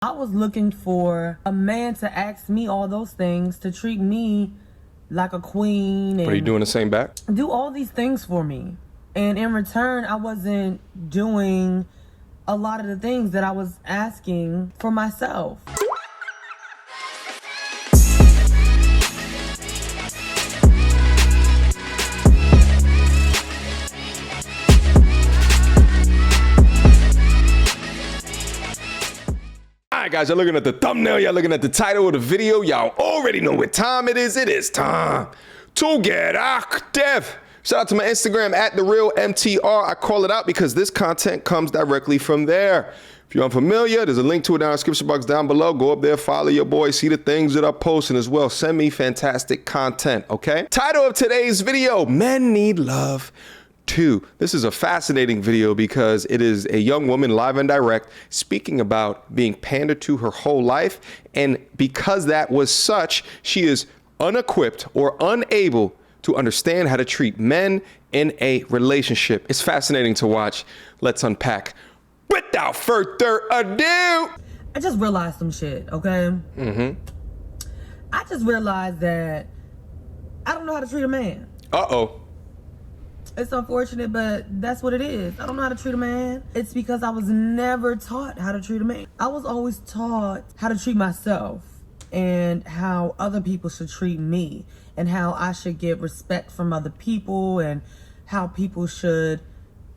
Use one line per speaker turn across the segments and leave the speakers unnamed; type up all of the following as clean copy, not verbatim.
I was looking for a man to ask me all those things, to treat me like a queen. And
are you doing the same back?
do all these things for me. And in return, I wasn't doing a lot of the things that I was asking for myself.
Alright guys, y'all looking at the thumbnail, y'all looking at the title of the video, y'all already know what time it is. It is time to get active. Shout out to my Instagram at @TheRealMTR. I call it out because this content comes directly from there. If you're unfamiliar, there's a link to it down in the description box down below. Go up there, follow your boy, see the things that I'm posting as well. Send me fantastic content, okay? Title of today's video, Men Need Love Too. This is a fascinating video because it is a young woman live and direct speaking about being pandered to her whole life. And because that was such, she is unequipped or unable to understand how to treat men in a relationship. It's fascinating to watch. Let's unpack. Without further ado.
I just realized some shit, okay? I just realized that I don't know how to treat a man.
Uh-oh.
It's unfortunate, but that's what it is. I don't know how to treat a man. It's because I was never taught how to treat a man. I was always taught how to treat myself and how other people should treat me and how I should get respect from other people and how people should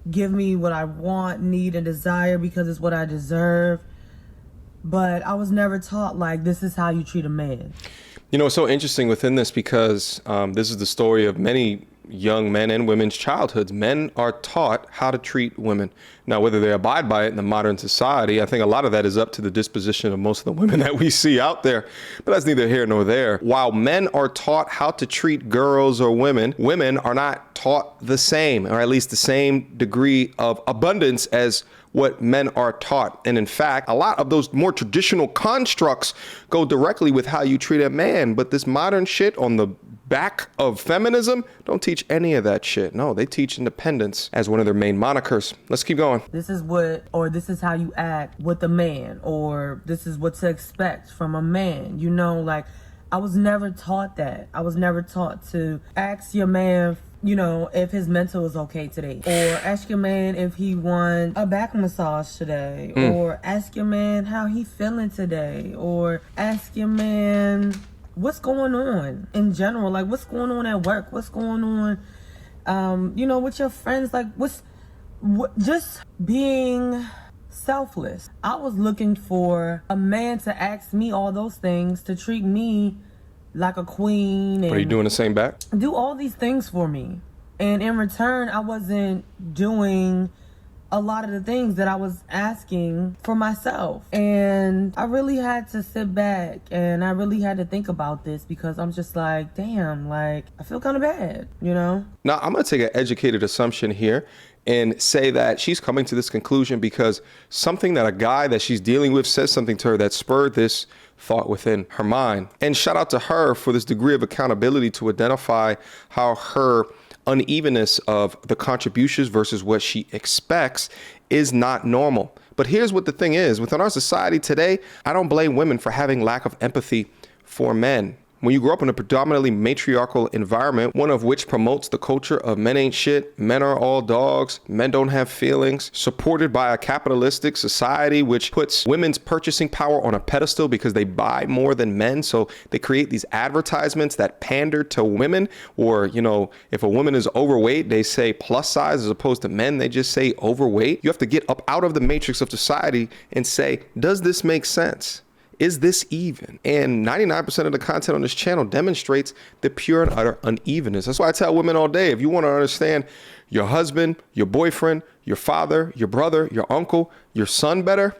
give me what I want, need, and desire because it's what I deserve. But I was never taught, like, this is how you treat a man.
You know, it's so interesting within this because this is the story of many young men and women's childhoods. Men are taught how to treat women. Now, whether they abide by it in the modern society, I think a lot of that is up to the disposition of most of the women that we see out there. But that's neither here nor there. While men are taught how to treat girls or women, women are not taught the same, or at least the same degree of abundance as what men are taught. And in fact, a lot of those more traditional constructs go directly with how you treat a man. But this modern shit on the back of feminism don't teach any of that shit. No, they teach independence as one of their main monikers. Let's keep going.
This is what, or this is how you act with a man, or this is what to expect from a man. You know, like, I was never taught that. I was never taught to ask your man, you know, if his mental is okay today, or ask your man if he wants a back massage today, or ask your man how he feeling today, or ask your man what's going on in general, like what's going on at work, what's going on, you know, with your friends, like just being selfless. I was looking for a man to ask me all those things, to treat me like a queen. And
are you doing the same back?
do all these things for me. And in return, I wasn't doing a lot of the things that I was asking for myself. And I really had to sit back and I really had to think about this because I'm just like, damn, like, I feel kind of bad, you know?
Now, I'm going to take an educated assumption here and say that she's coming to this conclusion because something that a guy that she's dealing with says something to her that spurred this thought within her mind. And shout out to her for this degree of accountability to identify how her unevenness of the contributions versus what she expects is not normal. But here's what the thing is, within our society today, I don't blame women for having lack of empathy for men. When you grow up in a predominantly matriarchal environment, one of which promotes the culture of men ain't shit, men are all dogs, men don't have feelings, supported by a capitalistic society which puts women's purchasing power on a pedestal because they buy more than men. So they create these advertisements that pander to women, or, you know, if a woman is overweight, they say plus size, as opposed to men, they just say overweight. You have to get up out of the matrix of society and say, does this make sense? Is this even? And 99% of the content on this channel demonstrates the pure and utter unevenness. That's why I tell women all day, if you want to understand your husband, your boyfriend, your father, your brother, your uncle, your son better,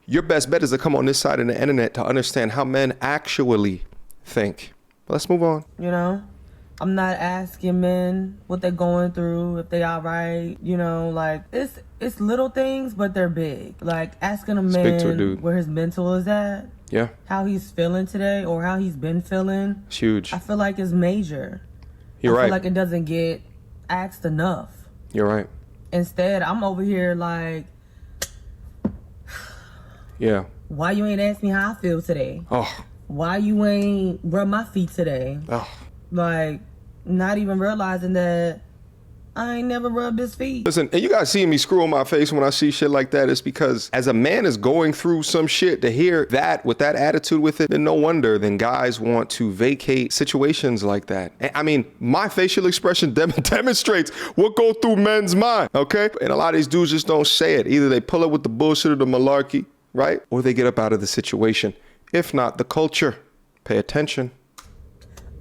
your best bet is to come on this side of the internet to understand how men actually think. But let's move on.
You know, I'm not asking men what they're going through, if they all right, you know, like, it's little things, but they're big. Like asking a man where his mental is at.
Yeah.
How he's feeling today or how he's been feeling.
It's huge.
I feel like it's major.
You're right.
I feel like it doesn't get asked enough.
You're right.
Instead, I'm over here like,
yeah.
Why you ain't ask me how I feel today?
Oh.
Why you ain't rub my feet today?
Oh.
Like, not even realizing that I ain't never rubbed his feet.
Listen, and you guys see me screw on my face when I see shit like that. It's because as a man is going through some shit, to hear that with that attitude with it, then no wonder then guys want to vacate situations like that. I mean, my facial expression demonstrates what goes through men's mind, okay? And a lot of these dudes just don't say it. Either they pull up with the bullshit or the malarkey, right? Or they get up out of the situation. If not, the culture. Pay attention.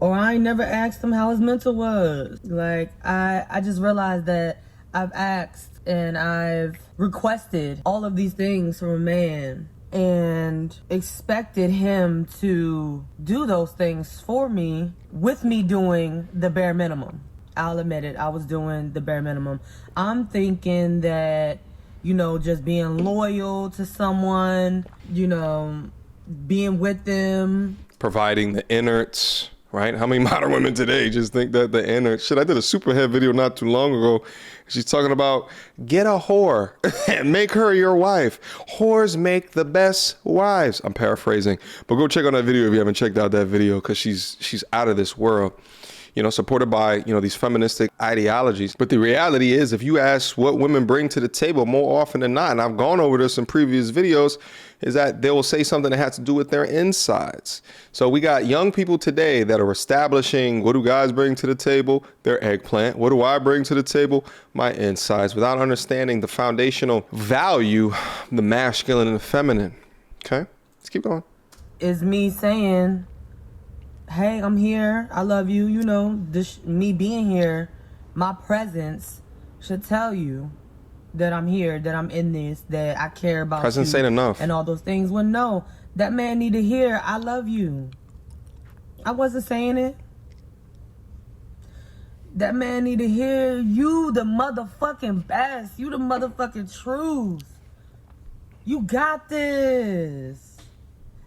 Or I ain't never asked him how his mental was. Like, I just realized that I've asked and I've requested all of these things from a man and expected him to do those things for me with me doing the bare minimum. I'll admit it, I was doing the bare minimum. I'm thinking that, you know, just being loyal to someone, you know, being with them.
Providing the innards. Right? How many modern women today just think that the inner shit? I did a Superhead video not too long ago. She's talking about get a whore and make her your wife. Whores make the best wives. I'm paraphrasing, but go check out that video if you haven't checked out that video, because she's out of this world. You know, supported by, you know, these feministic ideologies. But the reality is, if you ask what women bring to the table, more often than not, and I've gone over this in previous videos, is that they will say something that has to do with their insides. So we got young people today that are establishing, what do guys bring to the table? Their eggplant. What do I bring to the table? My insides, without understanding the foundational value, the masculine and the feminine. Okay, let's keep going.
Is me saying, hey, I'm here, I love you, you know, me being here, my presence should tell you that I'm here, that I'm in this, that I care about
Presence
you
ain't enough.
and all those things. Well, no, that man need to hear, I love you. I wasn't saying it. That man need to hear, you the motherfucking best. You the motherfucking truth. You got this.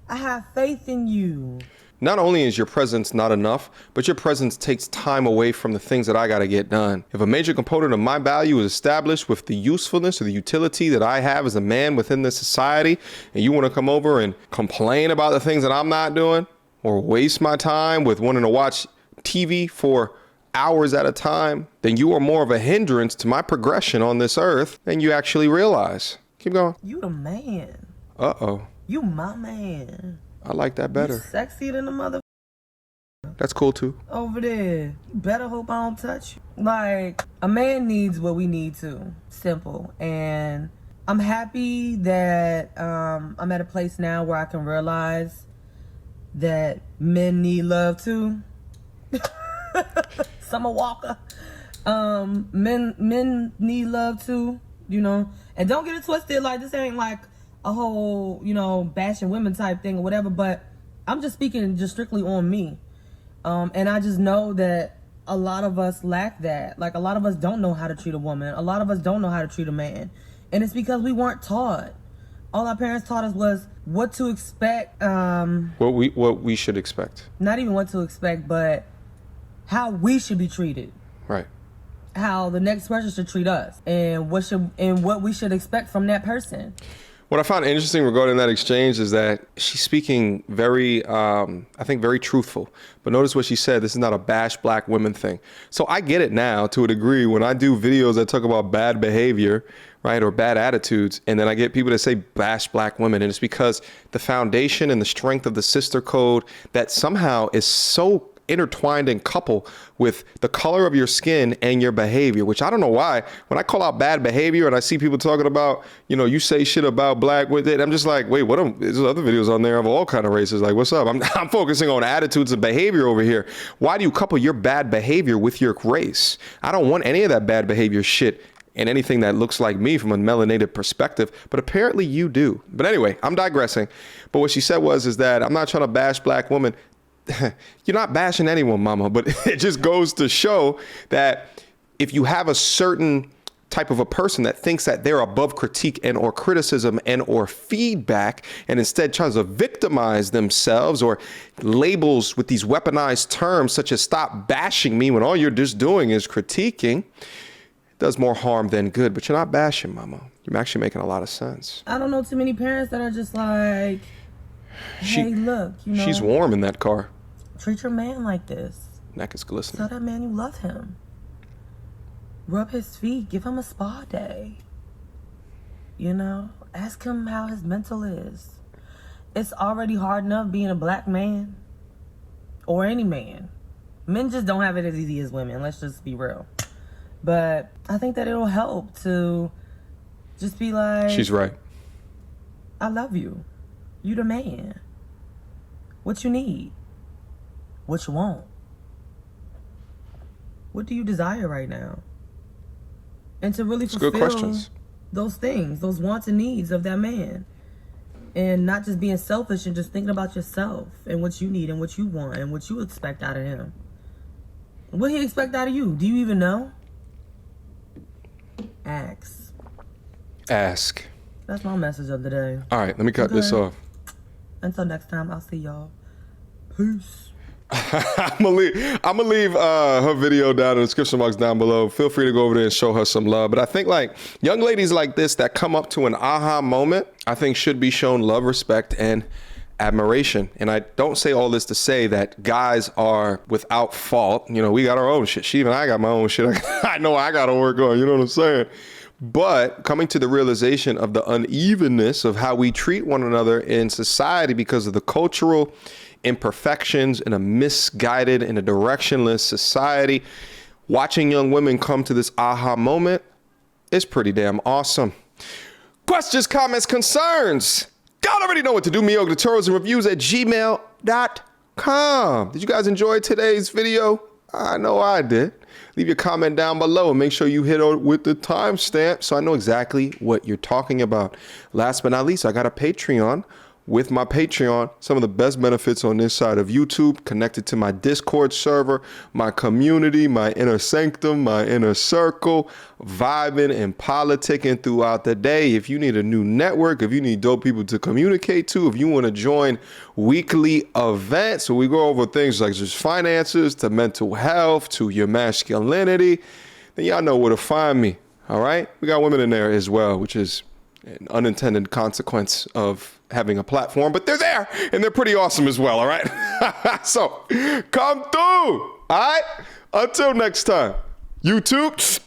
I have faith in you.
Not only is your presence not enough, but your presence takes time away from the things that I got to get done. If a major component of my value is established with the usefulness or the utility that I have as a man within this society, and you want to come over and complain about the things that I'm not doing, or waste my time with wanting to watch TV for hours at a time, then you are more of a hindrance to my progression on this earth than you actually realize. Keep going.
You the man.
Uh-oh.
You my man.
I like that better.
You sexy than the mother.
That's cool too.
Over there. You better hope I don't touch you. Like, a man needs what we need to. Simple. And I'm happy that I'm at a place now where I can realize that men need love too. Summer Walker. Men need love too, you know. And don't get it twisted, like this ain't like a whole, you know, bashing women type thing or whatever, but I'm just speaking just strictly on me. And I just know that a lot of us lack that. Like, a lot of us don't know how to treat a woman. A lot of us don't know how to treat a man. And it's because we weren't taught. All our parents taught us was what to expect.
What we should expect.
Not even what to expect, but how we should be treated.
Right. How
the next person should treat us, and what we should expect from that person.
What I found interesting regarding that exchange is that she's speaking very, I think, very truthful. But notice what she said. This is not a bash black women thing. So I get it now to a degree when I do videos that talk about bad behavior, right, or bad attitudes. And then I get people that say bash black women. And it's because the foundation and the strength of the sister code that somehow is so intertwined and coupled with the color of your skin and your behavior, which I don't know why. When I call out bad behavior and I see people talking about, you know, you say shit about black with it, I'm just like, wait, there's other videos on there of all kind of races. Like, what's up? I'm focusing on attitudes and behavior over here. Why do you couple your bad behavior with your race? I don't want any of that bad behavior shit and anything that looks like me from a melanated perspective, but apparently you do. But anyway, I'm digressing. But what she said is that I'm not trying to bash black women. You're not bashing anyone, mama, but it just goes to show that if you have a certain type of a person that thinks that they're above critique and or criticism and or feedback, and instead tries to victimize themselves or labels with these weaponized terms such as stop bashing me when all you're just doing is critiquing, it does more harm than good. But you're not bashing, mama. You're actually making a lot of sense.
I don't know too many parents that are just like, hey, look, you know.
She's warm in that car.
Treat your man like this.
Neck is glistening.
Tell that man you love him. Rub his feet. Give him a spa day. You know, ask him how his mental is. It's already hard enough being a black man. Or any man. Men just don't have it as easy as women. Let's just be real. But I think that it'll help to just be like...
She's right.
I love you. You the man. What you need? What you want? What do you desire right now? And to really fulfill
good questions.
Those things, those wants and needs of that man. And not just being selfish and just thinking about yourself and what you need and what you want and what you expect out of him. What he expect out of you? Do you even know? Ask. That's my message of the day.
All right, let me cut this off.
Until next time, I'll see y'all. Peace.
I'm gonna leave her video down in the description box down below. Feel free to go over there and show her some love. But I think like young ladies like this that come up to an aha moment, I think should be shown love, respect, and admiration. And I don't say all this to say that guys are without fault. You know, we got our own shit. She and I got my own shit. I know I gotta work on, you know what I'm saying? But coming to the realization of the unevenness of how we treat one another in society because of the cultural imperfections in a misguided and a directionless society, watching young women come to this aha moment is pretty damn awesome. Questions, comments, concerns? God already know what to do. Mediocre tutorials and reviews at gmail.com. Did you guys enjoy today's video? I know I did. Leave your comment down below and make sure you hit it with the timestamp so I know exactly what you're talking about. Last but not least, I got a Patreon. With my Patreon, some of the best benefits on this side of YouTube, connected to my Discord server, my community, my inner sanctum, my inner circle, vibing and politicking throughout the day. If you need a new network, if you need dope people to communicate to, if you want to join weekly events where we go over things like just finances to mental health to your masculinity, then y'all know where to find me. All right? We got women in there as well, which is an unintended consequence of having a platform, but they're there and they're pretty awesome as well. All right. So come through. All right. Until next time, YouTube.